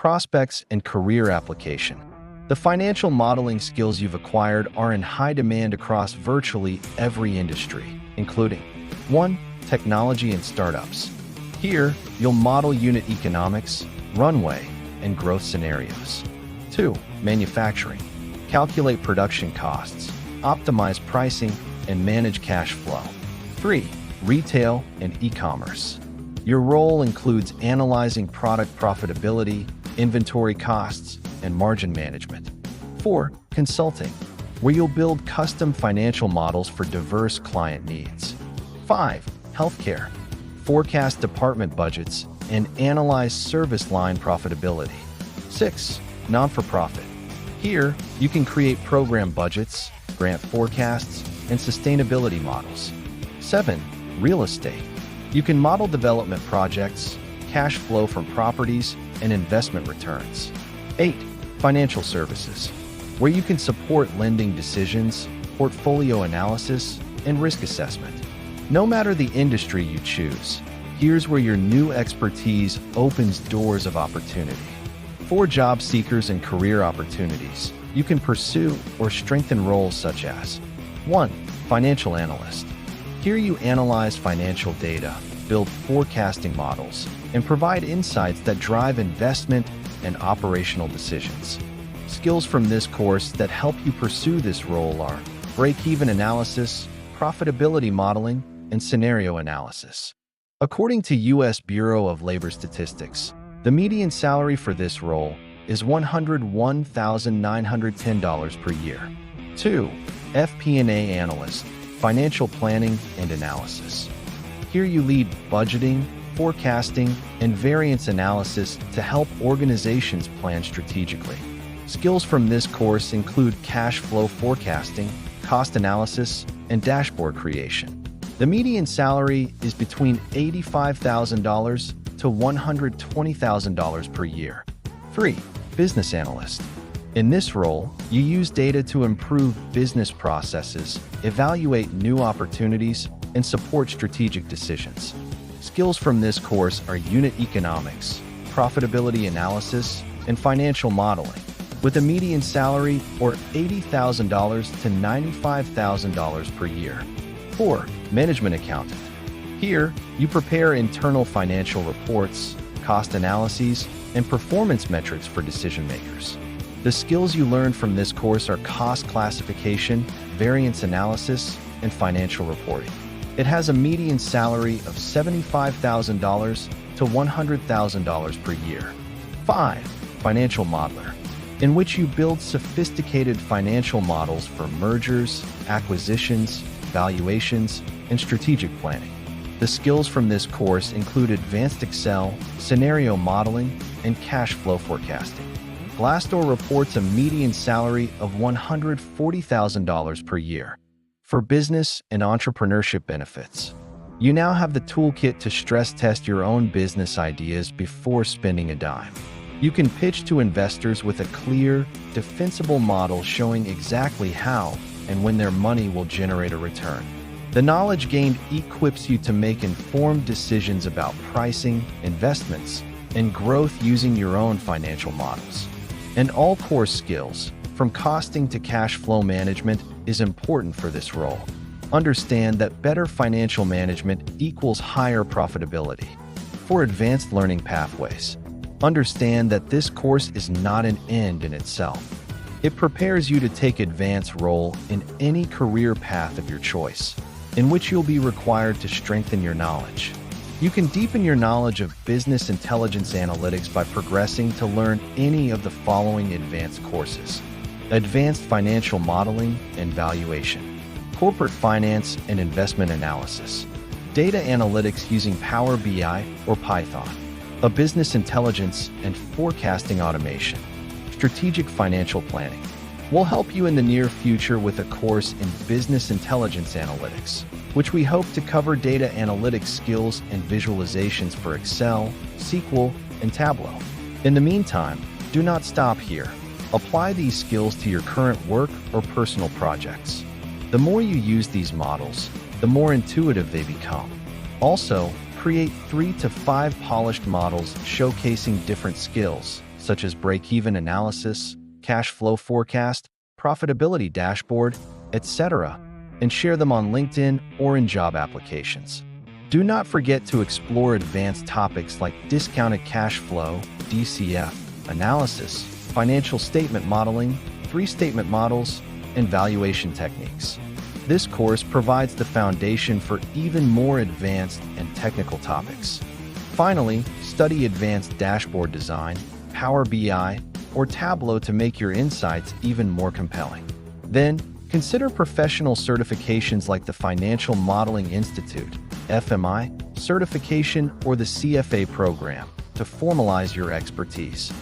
prospects, and career application. The financial modeling skills you've acquired are in high demand across virtually every industry, including 1. Technology and startups. Here, you'll model unit economics, runway, and growth scenarios. 2. Manufacturing. Calculate production costs, optimize pricing, and manage cash flow. 3. Retail and e-commerce. Your role includes analyzing product profitability, inventory costs, and margin management. 4. Consulting, where you'll build custom financial models for diverse client needs. 5. Healthcare. Forecast department budgets and analyze service line profitability. 6. Non-for-profit. Here, you can create program budgets, grant forecasts, and sustainability models. 7. Real estate. You can model development projects, cash flow from properties, and investment returns. 8. Financial services, where you can support lending decisions, portfolio analysis, and risk assessment. No matter the industry you choose, here's where your new expertise opens doors of opportunity. For job seekers and career opportunities, you can pursue or strengthen roles such as 1. Financial analyst. Here you analyze financial data, build forecasting models, and provide insights that drive investment and operational decisions. Skills from this course that help you pursue this role are break-even analysis, profitability modeling, and scenario analysis. According to U.S. Bureau of Labor Statistics, the median salary for this role is $101,910 per year. 2. FP&A analyst, financial planning and analysis. Here you lead budgeting, forecasting, and variance analysis to help organizations plan strategically. Skills from this course include cash flow forecasting, cost analysis, and dashboard creation. The median salary is between $85,000 to $120,000 per year. 3. Business analyst. In this role, you use data to improve business processes, evaluate new opportunities, and support strategic decisions. Skills from this course are unit economics, profitability analysis, and financial modeling, with a median salary of $80,000 to $95,000 per year. 4. Management accountant. Here, you prepare internal financial reports, cost analyses, and performance metrics for decision makers. The skills you learn from this course are cost classification, variance analysis, and financial reporting. It has a median salary of $75,000 to $100,000 per year. 5. Financial modeler, in which you build sophisticated financial models for mergers, acquisitions, valuations, and strategic planning. The skills from this course include advanced Excel, scenario modeling, and cash flow forecasting. Glassdoor reports a median salary of $140,000 per year. For business and entrepreneurship benefits, you now have the toolkit to stress test your own business ideas before spending a dime. You can pitch to investors with a clear, defensible model showing exactly how and when their money will generate a return. The knowledge gained equips you to make informed decisions about pricing, investments, and growth using your own financial models. And all core skills, from costing to cash flow management, is important for this role. Understand that better financial management equals higher profitability. For advanced learning pathways, understand that this course is not an end in itself. It prepares you to take advanced role in any career path of your choice, in which you'll be required to strengthen your knowledge. You can deepen your knowledge of business intelligence analytics by progressing to learn any of the following advanced courses: Advanced Financial Modeling and Valuation, Corporate Finance and Investment Analysis, Data Analytics using Power BI or Python, a Business Intelligence and Forecasting Automation, Strategic Financial Planning. We'll help you in the near future with a course in Business Intelligence Analytics, which we hope to cover data analytics skills and visualizations for Excel, SQL, and Tableau. In the meantime, do not stop here. Apply these skills to your current work or personal projects. The more you use these models, the more intuitive they become. Also, create 3 to 5 polished models showcasing different skills, such as break-even analysis, cash flow forecast, profitability dashboard, etc., and share them on LinkedIn or in job applications. Do not forget to explore advanced topics like discounted cash flow, DCF, analysis, financial statement modeling, three-statement models, and valuation techniques. This course provides the foundation for even more advanced and technical topics. Finally, study advanced dashboard design, Power BI, or Tableau to make your insights even more compelling. Then, consider professional certifications like the Financial Modeling Institute, FMI, certification, or the CFA program to formalize your expertise.